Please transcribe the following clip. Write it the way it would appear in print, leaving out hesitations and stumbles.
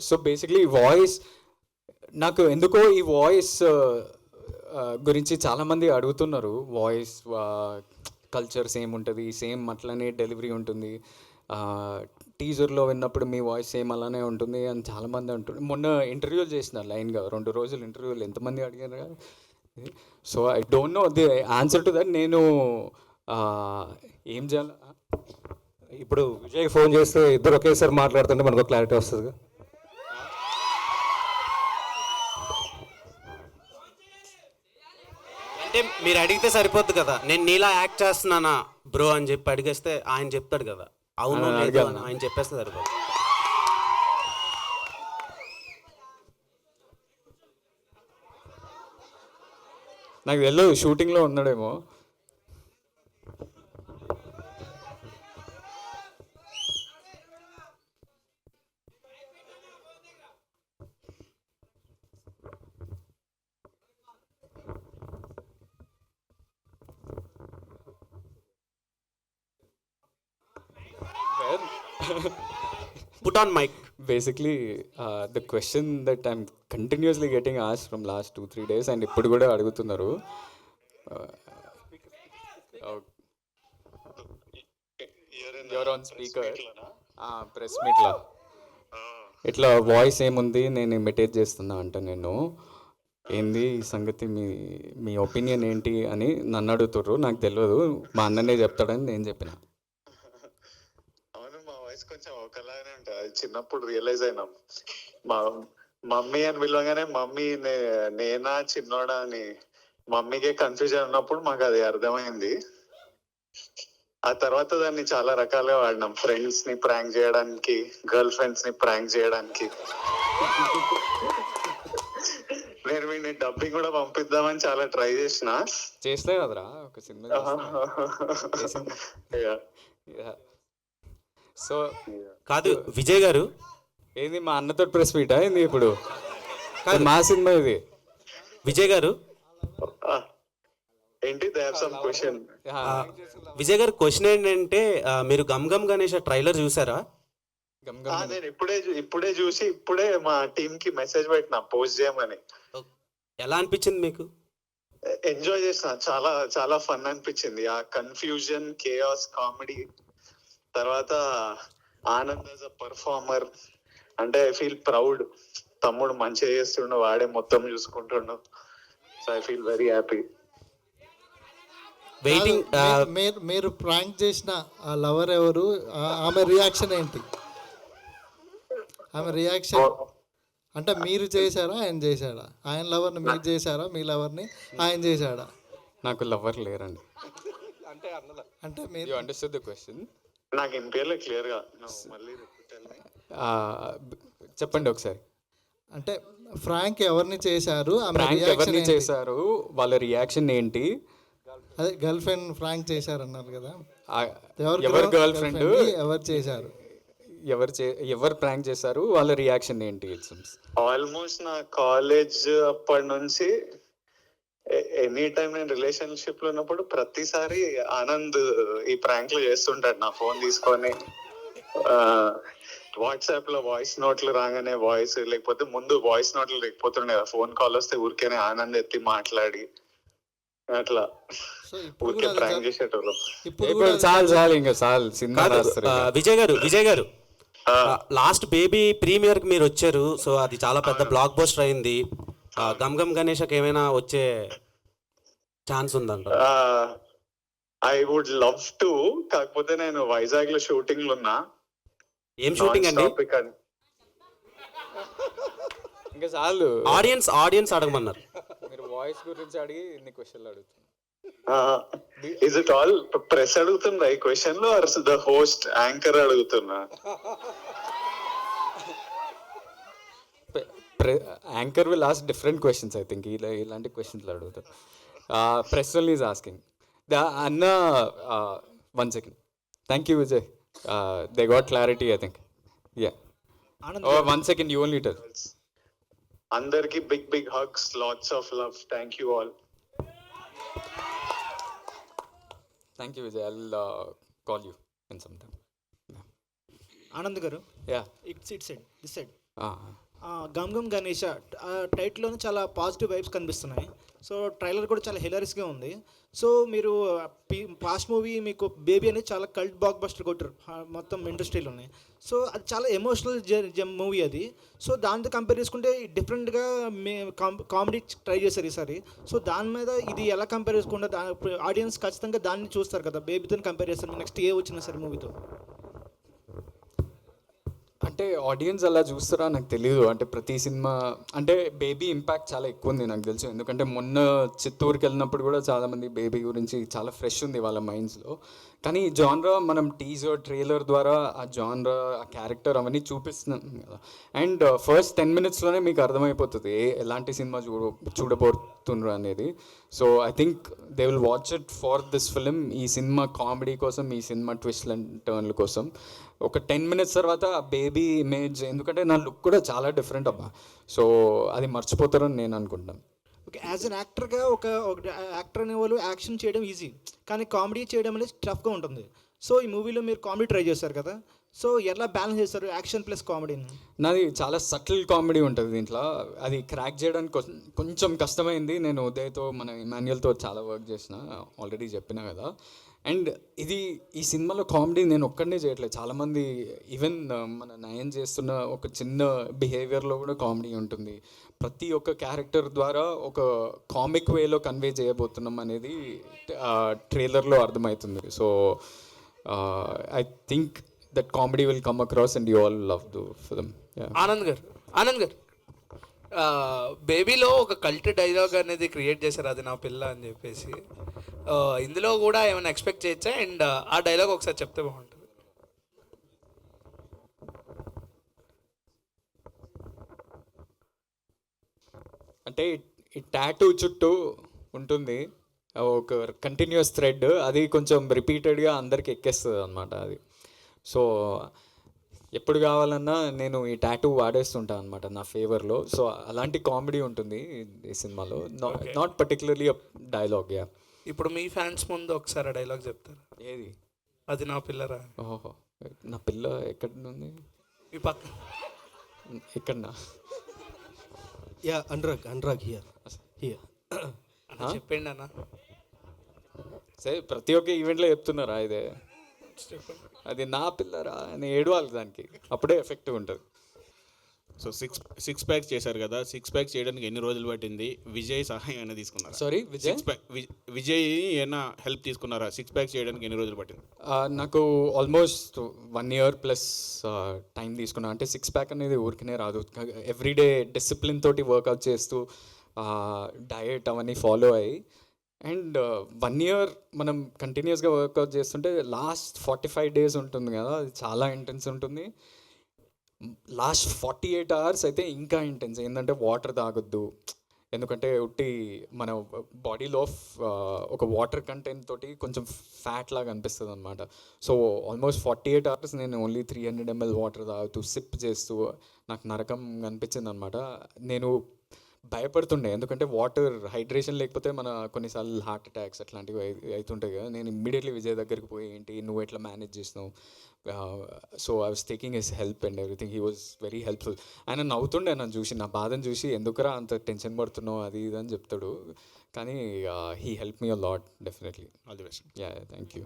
So basically voice నాకు ఎందుకో ఈ వాయిస్ గురించి చాలామంది అడుగుతున్నారు. వాయిస్ కల్చర్ సేమ్ ఉంటుంది, సేమ్ అట్లనే డెలివరీ ఉంటుంది, టీజర్లో విన్నప్పుడు మీ వాయిస్ సేమ్ అలానే ఉంటుంది అని చాలామంది అంటున్నారు. మొన్న ఇంటర్వ్యూలు చేసిన లైన్గా 2 రోజులు ఇంటర్వ్యూలు ఎంతమంది అడిగారు కదా. So I don't know the answer to that. నేను ఏం చేయాలి ఇప్పుడు విజయ్ ఫోన్ చేస్తే ఇద్దరు ఒకేసారి మాట్లాడుతుంటే మనకు క్లారిటీ వస్తుంది. అంటే మీరు అడిగితే సరిపోద్ది కదా, నేను నీలా యాక్ట్ చేస్తున్నానా బ్రో అని చెప్పి అడిగేస్తే ఆయన చెప్తాడు కదా అవును లేదు అని ఆయన చెప్పేస్తే సరిపోద్ది. నాకు తెలియదు, షూటింగ్లో ఉన్నాడేమో. Put on mic. Basically, the question that I'm continuously getting asked from last 2-3 days and ఇప్పుడు కూడా అడుగుతున్నారు. You're on speaker. ప్రెస్ మీట్లో ఇట్లా వాయిస్ ఏముంది, నేను ఇమిటేట్ చేస్తున్నా అంట. నేను ఏంది ఈ సంగతి, మీ ఒపీనియన్ ఏంటి అని నన్ను అడుగుతుర్రు. నాకు తెలియదు, మా అన్ననే చెప్తాడని నేను చెప్పిన. కొంచెం ఒకలాగానే ఉంటుంది. చిన్నప్పుడు రియలైజ్ అయినాం, మా మమ్మీ అని పిలవగానే మమ్మీ నేనా చిన్నోడా అని మమ్మీకే కన్ఫ్యూజన్ ఉన్నప్పుడు మాకు అది అర్థమైంది. ఆ తర్వాత దాన్ని చాలా రకాలుగా వాడినాం. ఫ్రెండ్స్ ని ప్రాంక్ చేయడానికి, గర్ల్ ఫ్రెండ్స్ ని ప్రాంక్ చేయడానికి. నేను వీడిని డబ్బింగ్ కూడా పంపిద్దామని చాలా ట్రై చేస్తే కదరా ఒక సినిమా. సో కాదు విజయ్ గారు, ఏంది మా అన్నతో ప్రెస్ మీట్ అయింది ఇప్పుడు? మా సినిమా ఇది. విజయ్ గారు ఏంటి క్వశ్చన్? విజయ్ గారు క్వశ్చన్ ఏంటంటే, మీరు గమ్ గమ్ గణేష్ ట్రైలర్ చూసారా? నేను ఇప్పుడే చూసి ఇప్పుడే మా టీమ్ కి మెసేజ్ పెట్టినా పోస్ట్ చేయమని. ఎలా అనిపించింది మీకు? ఎంజాయ్ చేసిన, చాలా చాలా ఫన్ అనిపించింది. ఆ కన్ఫ్యూజన్, కేయాస్, కామెడీ, తర్వాత ఆనంద్ యాజ్ అ పర్ఫార్మర్. అంటే ఐ ఫీల్ ప్రౌడ్. తమ్ముడు మంచిగా చేస్తుండు, వాడే మొత్తం చూసుకుంటుండు. So I feel very happy. Waiting. మీరు ప్రాంక్ చేసిన ఆ లవర్ ఎవరు? ఆమె రియాక్షన్ ఏంటి? ఆమె రియాక్షన్ అంటే మీరు చేశారా, ఆయన చేశాడా? ఆయన లవర్ని మీరు చేశారా, మీ లవర్ని ఆయన చేశాడా? నాకు లవర్ లేరండి. అంటే మీరు అండర్స్టాండ్ ద క్వశ్చన్? నాకు ఇన్పేర్లే క్లియర్ గా, మళ్ళీ చెప్పండి ఒకసారి. అంటే ఫ్రాంక్ ఎవరిని చేశారు, ఎవరిని చేశారు, వాళ్ళ రియాక్షన్ ఏంటి? అదే గర్ల్ ఫ్రెండ్ ఫ్రాంక్ చేశారు అన్నారు కదా, ఎవరు గర్ల్ ఫ్రెండ్, ఎవరు చేశారు, ఎవరు ప్రాంక్ చేశారు, వాళ్ళ రియాక్షన్ ఏంటి? ఆల్మోస్ట్ నా కాలేజ్ అప్పటి నుంచి ఎనీ టైం నేను రిలేషన్షిప్ లో ఉన్నప్పుడు ప్రతిసారి ఆనంద్ ఈ ప్రాంక్లు చేస్తుంటాడు. నా ఫోన్ తీసుకొని వాట్సాప్ లో వాయిస్ నోట్లు రాగానే వాయిస్, లేకపోతే ముందు వాయిస్ నోట్లు లేకపోతుండే కదా, ఫోన్ కాల్ వస్తే ఊరికేనే ఆనంద్ ఎత్తి మాట్లాడి అట్లా ఊరికే ప్రాంక్ చేసేటోళ్ళు. విజయ్ గారు లాస్ట్ బేబీ ప్రీమియర్ కి మీరు వచ్చారు. సో అది చాలా పెద్ద బ్లాక్ బస్టర్ అయింది. గమ్ గమ్ గణేష్కి ఏమైనా వచ్చే ఛాన్స్ ఉందంట? ఐ వుడ్ లవ్ టు, కాకపోతే నేను వైజాగ్ లో షూటింగ్ లో ఉన్నా. ఏం షూటింగ్ అండి? ఇంకా చాలు, ఆడియన్స్ అడగమన్నారు. మీరు వాయిస్ గురించి అడిగి ఇన్ని క్వశ్చన్లు అడుగుతున్నారు. ఇస్ ఇట్ ఆల్ ప్రెస్ అడుగుతుందా ఈ క్వశ్చన్ లో, ఆర్ ద హోస్ట్ యాంకర్ అడుగుతున్నా? Anchor will ask different questions. I think ఇలాంటి క్వశ్చన్లు అడుగుతారు. Press only is asking. అన్న, 1 second. Thank you Vijay. They got clarity I think. Yeah, 1 second, you only tell. అందరికి big big hugs, lots of love. Thank you all. Thank you Vijay. I'll call you in some time. Anand గారు, yeah, it's this side. Gam Gam Ganesha టైటిల్లోనే చాలా positive vibes కనిపిస్తున్నాయి. So trailer కూడా చాలా హిలరీస్గా ఉంది. So మీరు past movie మీకు బేబీ అనేది చాలా కల్ట్ బ్లాక్ బస్టర్ కొట్టారు మొత్తం ఇండస్ట్రీలోనే. సో అది చాలా ఎమోషనల్ మూవీ అది. సో దాంతో కంపేర్ చేసుకుంటే డిఫరెంట్గా కామెడీ ట్రై చేశారు ఈసారి. సో దాని మీద ఇది ఎలా కంపేర్ చేసుకుంటే ఆడియన్స్ ఖచ్చితంగా దాన్ని చూస్తారు కదా, బేబీతో కంపేర్ చేస్తారు నెక్స్ట్ ఏ వచ్చినా సరే మూవీతో. అంటే ఆడియన్స్ అలా చూస్తారా నాకు తెలియదు. అంటే ప్రతి సినిమా అంటే బేబీ ఇంపాక్ట్ చాలా ఎక్కువ ఉంది నాకు తెలుసు. ఎందుకంటే మొన్న చిత్తూరుకి వెళ్ళినప్పుడు కూడా చాలామంది బేబీ గురించి చాలా ఫ్రెష్ ఉంది వాళ్ళ మైండ్స్లో. కానీ జాన్రా మనం టీజర్ ట్రైలర్ ద్వారా ఆ జాన్రా ఆ క్యారెక్టర్ అవన్నీ చూపిస్తున్నాం కదా. అండ్ ఫస్ట్ 10 minutesలోనే మీకు అర్థమైపోతుంది ఎలాంటి సినిమా చూడబోతున్నారు అనేది. So I think they will watch it for this film. ఈ సినిమా కామెడీ కోసం, ఈ సినిమా ట్విస్ట్ అండ్ టర్న్ల కోసం. ఒక 10 minutes తర్వాత ఆ బేబీ ఇమేజ్, ఎందుకంటే నా లుక్ కూడా చాలా డిఫరెంట్ అబ్బా. సో అది మర్చిపోతారని నేను అనుకుంటాను. ఓకే, యాజ్ అన్ యాక్టర్గా ఒక యాక్టర్ అనే వాళ్ళు యాక్షన్ చేయడం ఈజీ, కానీ కామెడీ చేయడం అనేది టఫ్గా ఉంటుంది. సో ఈ మూవీలో మీరు కామెడీ ట్రై చేస్తారు కదా, సో ఎలా బ్యాలెన్స్ చేస్తారు యాక్షన్ ప్లస్ కామెడీని? నాది చాలా సటిల్ కామెడీ ఉంటుంది దీంట్లో. అది క్రాక్ చేయడానికి కొంచెం కష్టమైంది. నేను ఉదయ్తో మన ఇమాన్యుయల్తో చాలా వర్క్ చేసిన, ఆల్రెడీ చెప్పినా కదా. అండ్ ఈ సినిమాలో కామెడీ నేను ఒక్కడనే చేయట్లేదు, చాలామంది ఈవెన్ మన నయన్ చేస్తున్న ఒక చిన్న బిహేవియర్లో కూడా కామెడీ ఉంటుంది. ప్రతి ఒక్క క్యారెక్టర్ ద్వారా ఒక కామిక్ వేలో కన్వే చేయబోతున్నాం అనేది ట్రైలర్లో అర్థమవుతుంది. So I think that comedy will come across and you all love the film. Anand గారు బేబీలో ఒక కల్ట్ డైలాగ్ అనేది క్రియేట్ చేశారు, అది నా పిల్ల అని చెప్పేసి. ఇందులో కూడా ఏమైనా ఎక్స్పెక్ట్ చేయొచ్చా? అండ్ ఆ డైలాగ్ ఒకసారి చెప్తే బాగుంటుంది. అంటే ఈ టాటూ చుట్టూ ఉంటుంది ఒక కంటిన్యూస్ థ్రెడ్, అది కొంచెం రిపీటెడ్గా అందరికి ఎక్కేస్తుంది అనమాట అది. సో ఎప్పుడు కావాలన్నా నేను ఈ టాటూ వాడేస్తుంటాను అనమాట నా ఫేవర్లో. సో అలాంటి కామెడీ ఉంటుంది ఈ సినిమాలో, నాట్ పర్టికులర్లీ డైలాగ్. యా, ఇప్పుడు మీ ఫ్యాన్స్ ముందు ఒకసారి డైలాగ్ చెప్తారు. ఏది? అది నా పిల్లరా. ఓహో, నా పిల్ల ఎక్కడ ఉంది? మీ పక్క ఎక్కడన్నా? యా, అనురాగ్ హియర్ చెప్పండి అన్న. సరే, ప్రతి ఒక్క ఈవెంట్లో చెప్తున్నారా ఇదే? అది నా పిల్లరా అని ఏడవాలి దానికి, అప్పుడే ఎఫెక్టివ్ ఉంటుంది. సో సిక్స్ ప్యాక్స్ చేశారు కదా, 6 packs చేయడానికి ఎన్ని రోజులు పట్టింది? విజయ్ సహాయం అయినా తీసుకున్నారా? సారీ, విజయ్ ఏమైనా హెల్ప్ తీసుకున్నారా? 6 packs చేయడానికి ఎన్ని రోజులు పట్టింది? నాకు ఆల్మోస్ట్ 1 year ప్లస్ టైం తీసుకున్నా. అంటే 6 pack అనేది ఊరికనే రాదు. ఎవ్రీడే డిసిప్లిన్ తోటి వర్కౌట్ చేస్తూ డయట్ అవన్నీ ఫాలో అయ్యి, అండ్ 1 year మనం కంటిన్యూస్గా వర్కౌట్ చేస్తుంటే లాస్ట్ 45 days ఉంటుంది కదా, అది చాలా ఇంటెన్స్ ఉంటుంది. లాస్ట్ 48 hours అయితే ఇంకా ఇంటెన్స్. ఏంటంటే వాటర్ తాగొద్దు, ఎందుకంటే ఉట్టి మన బాడీలో ఒక వాటర్ కంటెంట్ తోటి కొంచెం ఫ్యాట్ లాగా అనిపిస్తుంది అనమాట. సో ఆల్మోస్ట్ 48 hours నేను ఓన్లీ 300 ml వాటర్ తాగుతూ సిప్ చేస్తూ నాకు నరకం అనిపించింది అనమాట. నేను భయపడుతుండే, ఎందుకంటే వాటర్ హైడ్రేషన్ లేకపోతే మన కొన్నిసార్లు హార్ట్ అటాక్స్ అట్లాంటివి అవుతుంటాయి కదా. నేను ఇమ్మీడియట్లీ విజయ్ దగ్గరికి పోయి ఏంటి నువ్వు ఎట్లా మేనేజ్ చేసినావు, so I was taking his help and everything. He was very helpful. ఆయన నవ్వుతుండే నన్ను చూసి, నా బాధను చూసి, ఎందుకురా అంత టెన్షన్ పడుతున్నావు అది ఇది అని చెప్తాడు. కానీ he help me a lot definitely. All the best. Yeah, thank you.